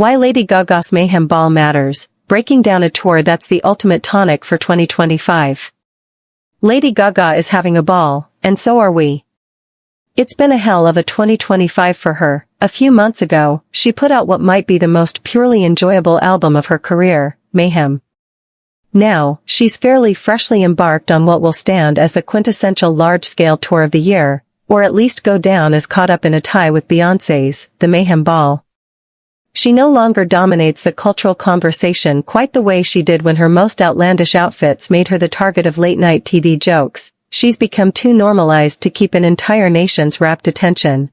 Why Lady Gaga's Mayhem Ball matters, breaking down a tour that's the ultimate tonic for 2025. Lady Gaga is having a ball, and so are we. It's been a hell of a 2025 for her. A few months ago, she put out what might be the most purely enjoyable album of her career, Mayhem. Now, she's fairly freshly embarked on what will stand as the quintessential large-scale tour of the year, or at least go down as caught up in a tie with Beyonce's, the Mayhem Ball. She no longer dominates the cultural conversation quite the way she did when her most outlandish outfits made her the target of late-night TV jokes. She's become too normalized to keep an entire nation's rapt attention.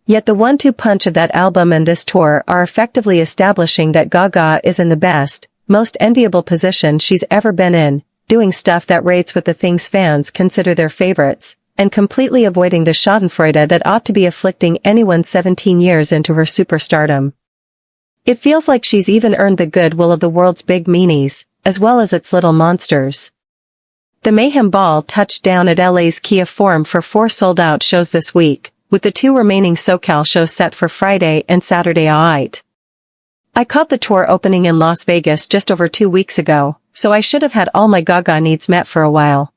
Yet the one-two punch of that album and this tour are effectively establishing that Gaga is in the best, most enviable position she's ever been in, doing stuff that rates with the things fans consider their favorites, and completely avoiding the schadenfreude that ought to be afflicting anyone 17 years into her superstardom. It feels like she's even earned the goodwill of the world's big meanies, as well as its little monsters. The Mayhem Ball touched down at LA's Kia Forum for 4 sold-out shows this week, with the 2 remaining SoCal shows set for Friday and Saturday night. I caught the tour opening in Las Vegas just over 2 weeks ago, so I should have had all my Gaga needs met for a while.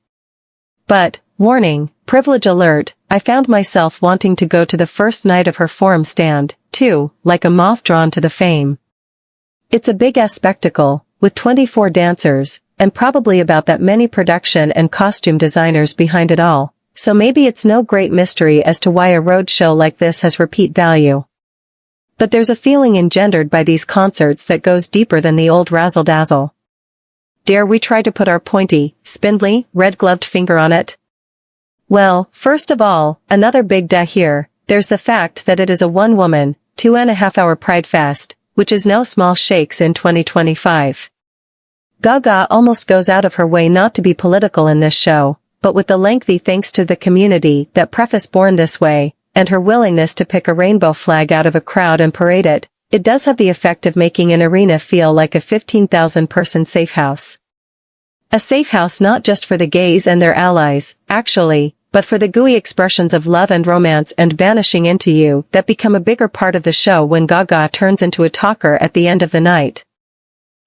But, warning, privilege alert, I found myself wanting to go to the first night of her Forum stand, too, like a moth drawn to the fame. It's a big-ass spectacle, with 24 dancers, and probably about that many production and costume designers behind it all, so maybe it's no great mystery as to why a road show like this has repeat value. But there's a feeling engendered by these concerts that goes deeper than the old razzle-dazzle. Dare we try to put our pointy, spindly, red-gloved finger on it? Well, first of all, another big duh here, there's the fact that it is a one-woman, 2.5-hour Pride Fest, which is no small shakes in 2025. Gaga almost goes out of her way not to be political in this show, but with the lengthy thanks to the community that preface Born This Way, and her willingness to pick a rainbow flag out of a crowd and parade it, it does have the effect of making an arena feel like a 15,000-person safe house. A safe house not just for the gays and their allies, actually, but for the gooey expressions of love and romance and vanishing into you that become a bigger part of the show when Gaga turns into a talker at the end of the night.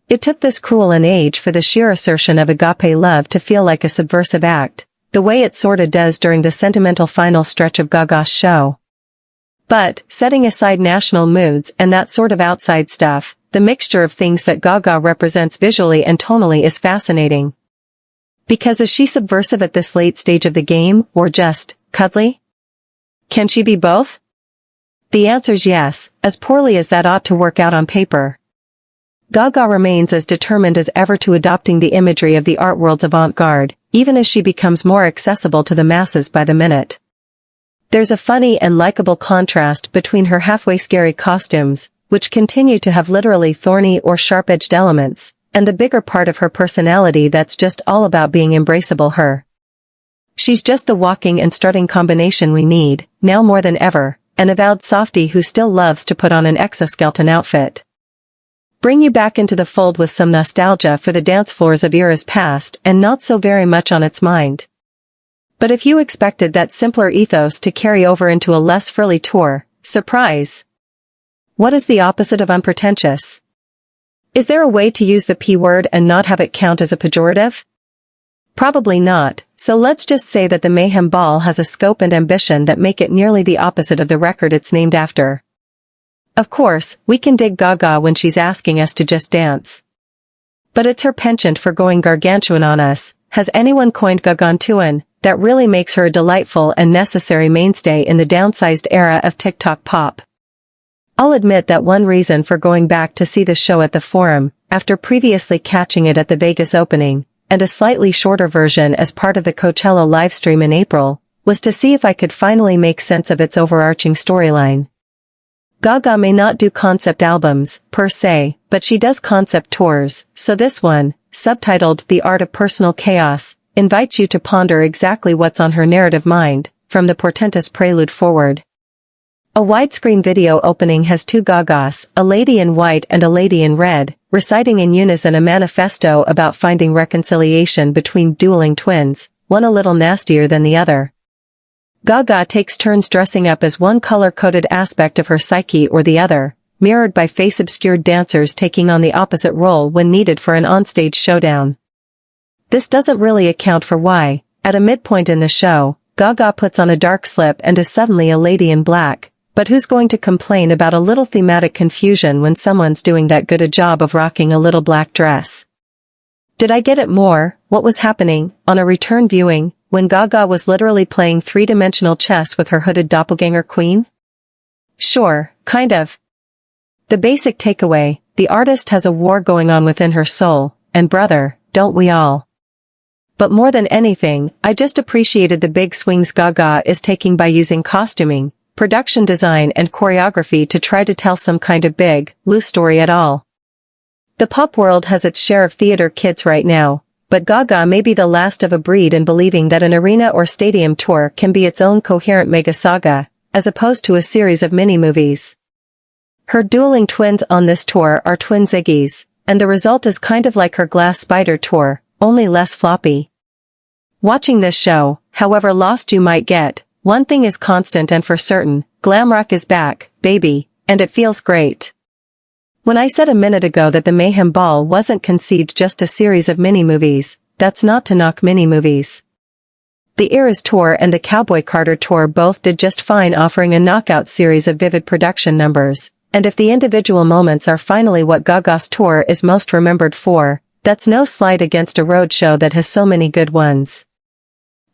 It took this cruel an age for the sheer assertion of agape love to feel like a subversive act, the way it sorta does during the sentimental final stretch of Gaga's show. But, setting aside national moods and that sort of outside stuff, the mixture of things that Gaga represents visually and tonally is fascinating. Because is she subversive at this late stage of the game, or just cuddly? Can she be both? The answer's yes, as poorly as that ought to work out on paper. Gaga remains as determined as ever to adopting the imagery of the art world's avant-garde, even as she becomes more accessible to the masses by the minute. There's a funny and likable contrast between her halfway scary costumes, which continue to have literally thorny or sharp-edged elements, and the bigger part of her personality that's just all about being embraceable her. She's just the walking and strutting combination we need, now more than ever, an avowed softie who still loves to put on an exoskeleton outfit. Bring you back into the fold with some nostalgia for the dance floors of eras past and not so very much on its mind. But if you expected that simpler ethos to carry over into a less frilly tour, surprise! What is the opposite of unpretentious? Is there a way to use the P word and not have it count as a pejorative? Probably not, so let's just say that the Mayhem Ball has a scope and ambition that make it nearly the opposite of the record it's named after. Of course, we can dig Gaga when she's asking us to just dance. But it's her penchant for going gargantuan on us, has anyone coined gargantuan, that really makes her a delightful and necessary mainstay in the downsized era of TikTok pop. I'll admit that one reason for going back to see the show at the Forum, after previously catching it at the Vegas opening, and a slightly shorter version as part of the Coachella livestream in April, was to see if I could finally make sense of its overarching storyline. Gaga may not do concept albums, per se, but she does concept tours, so this one, subtitled The Art of Personal Chaos, invites you to ponder exactly what's on her narrative mind, from the portentous prelude forward. A widescreen video opening has 2 Gagas, a lady in white and a lady in red, reciting in unison a manifesto about finding reconciliation between dueling twins, one a little nastier than the other. Gaga takes turns dressing up as one color-coded aspect of her psyche or the other, mirrored by face-obscured dancers taking on the opposite role when needed for an onstage showdown. This doesn't really account for why, at a midpoint in the show, Gaga puts on a dark slip and is suddenly a lady in black, but who's going to complain about a little thematic confusion when someone's doing that good a job of rocking a little black dress? Did I get it more, what was happening, on a return viewing, when Gaga was literally playing three-dimensional chess with her hooded doppelganger queen? Sure, kind of. The basic takeaway, the artist has a war going on within her soul, and brother, don't we all? But more than anything, I just appreciated the big swings Gaga is taking by using costuming, production design and choreography to try to tell some kind of big, loose story at all. The pop world has its share of theater kids right now, but Gaga may be the last of a breed in believing that an arena or stadium tour can be its own coherent mega saga, as opposed to a series of mini-movies. Her dueling twins on this tour are twin Ziggies, and the result is kind of like her Glass Spider tour, only less floppy. Watching this show, however lost you might get, one thing is constant and for certain, glam rock is back, baby, and it feels great. When I said a minute ago that the Mayhem Ball wasn't conceived just a series of mini-movies, that's not to knock mini-movies. The Eras Tour and the Cowboy Carter Tour both did just fine, offering a knockout series of vivid production numbers, and if the individual moments are finally what Gaga's tour is most remembered for, that's no slight against a roadshow that has so many good ones.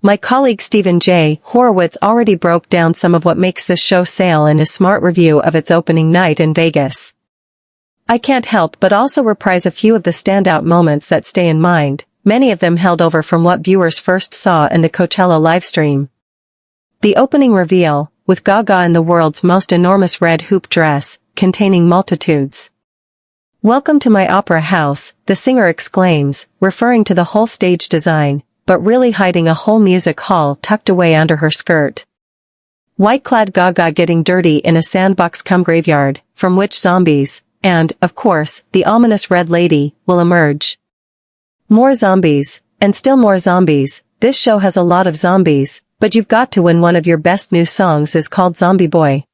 My colleague Stephen J. Horowitz already broke down some of what makes this show sail in his smart review of its opening night in Vegas. I can't help but also reprise a few of the standout moments that stay in mind, many of them held over from what viewers first saw in the Coachella livestream. The opening reveal, with Gaga in the world's most enormous red hoop dress, containing multitudes. "Welcome to my opera house," the singer exclaims, referring to the whole stage design, but really hiding a whole music hall tucked away under her skirt. White-clad Gaga getting dirty in a sandbox-cum-graveyard, from which zombies, and, of course, the ominous Red Lady, will emerge. More zombies, and still more zombies. This show has a lot of zombies, but you've got to win. One of your best new songs is called Zombie Boy.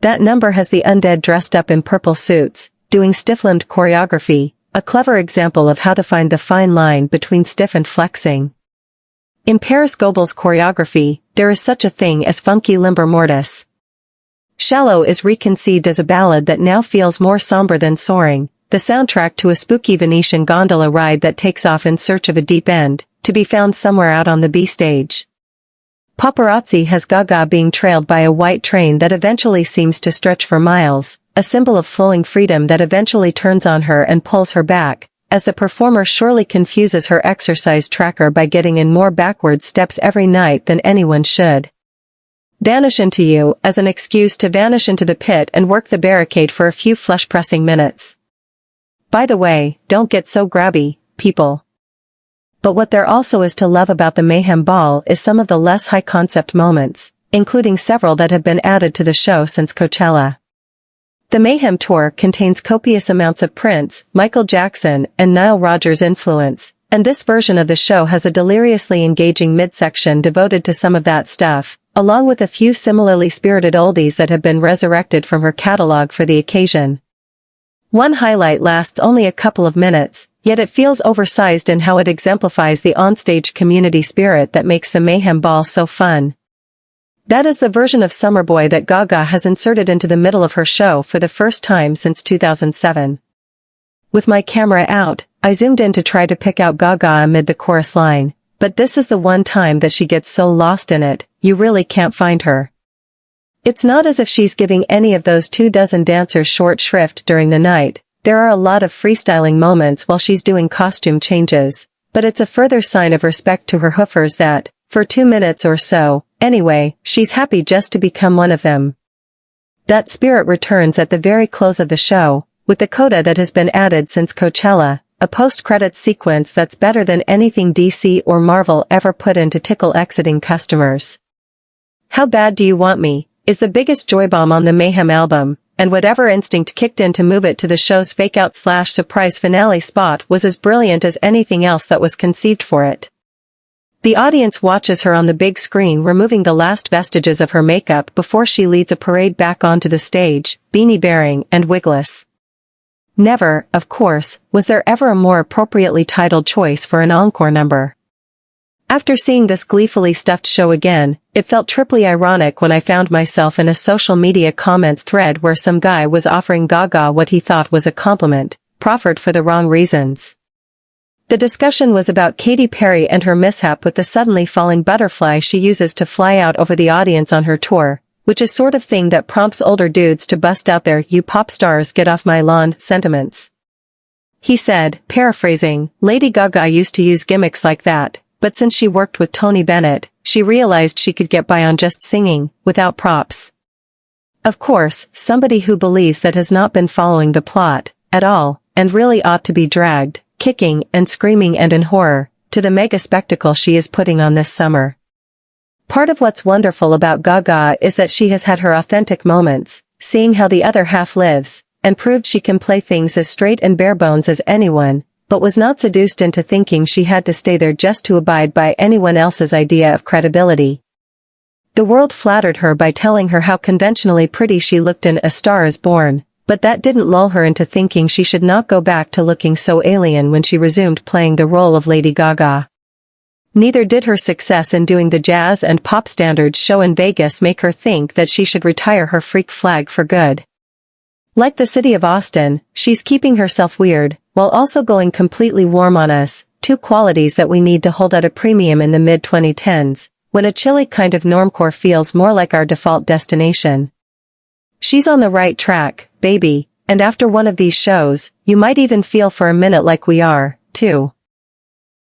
That number has the undead dressed up in purple suits, doing stiff-limbed choreography, a clever example of how to find the fine line between stiff and flexing. In Paris Goebel's choreography, there is such a thing as funky limber mortis. Shallow is reconceived as a ballad that now feels more somber than soaring, the soundtrack to a spooky Venetian gondola ride that takes off in search of a deep end, to be found somewhere out on the B stage. Paparazzi has Gaga being trailed by a white train that eventually seems to stretch for miles, a symbol of flowing freedom that eventually turns on her and pulls her back, as the performer surely confuses her exercise tracker by getting in more backward steps every night than anyone should. Vanish into you, as an excuse to vanish into the pit and work the barricade for a few flesh-pressing minutes. By the way, don't get so grabby, people. But what there also is to love about the Mayhem Ball is some of the less high-concept moments, including several that have been added to the show since Coachella. The Mayhem Tour contains copious amounts of Prince, Michael Jackson, and Nile Rodgers influence, and this version of the show has a deliriously engaging midsection devoted to some of that stuff, along with a few similarly spirited oldies that have been resurrected from her catalog for the occasion. One highlight lasts only a couple of minutes, yet it feels oversized in how it exemplifies the onstage community spirit that makes the Mayhem Ball so fun. That is the version of Summer Boy that Gaga has inserted into the middle of her show for the first time since 2007. With my camera out, I zoomed in to try to pick out Gaga amid the chorus line, but this is the one time that she gets so lost in it, you really can't find her. It's not as if she's giving any of those 24 dancers short shrift during the night. There are a lot of freestyling moments while she's doing costume changes, but it's a further sign of respect to her hoofers that, for 2 minutes or so, anyway, she's happy just to become one of them. That spirit returns at the very close of the show, with the coda that has been added since Coachella, a post-credits sequence that's better than anything DC or Marvel ever put in to tickle exiting customers. How Bad Do You Want Me is the biggest joy bomb on the Mayhem album, and whatever instinct kicked in to move it to the show's fake-out/surprise finale spot was as brilliant as anything else that was conceived for it. The audience watches her on the big screen removing the last vestiges of her makeup before she leads a parade back onto the stage, beanie-bearing and wigless. Never, of course, was there ever a more appropriately titled choice for an encore number. After seeing this gleefully stuffed show again, it felt triply ironic when I found myself in a social media comments thread where some guy was offering Gaga what he thought was a compliment, proffered for the wrong reasons. The discussion was about Katy Perry and her mishap with the suddenly falling butterfly she uses to fly out over the audience on her tour, which is sort of thing that prompts older dudes to bust out their "you pop stars get off my lawn" sentiments. He said, paraphrasing, Lady Gaga used to use gimmicks like that, but since she worked with Tony Bennett, she realized she could get by on just singing, without props. Of course, somebody who believes that has not been following the plot, at all, and really ought to be dragged, kicking and screaming and in horror, to the mega spectacle she is putting on this summer. Part of what's wonderful about Gaga is that she has had her authentic moments, seeing how the other half lives, and proved she can play things as straight and bare bones as anyone, but was not seduced into thinking she had to stay there just to abide by anyone else's idea of credibility. The world flattered her by telling her how conventionally pretty she looked in A Star Is Born, but that didn't lull her into thinking she should not go back to looking so alien when she resumed playing the role of Lady Gaga. Neither did her success in doing the jazz and pop standards show in Vegas make her think that she should retire her freak flag for good. Like the city of Austin, she's keeping herself weird, while also going completely warm on us, two qualities that we need to hold at a premium in the mid-2010s, when a chilly kind of normcore feels more like our default destination. She's on the right track, baby, and after one of these shows, you might even feel for a minute like we are, too.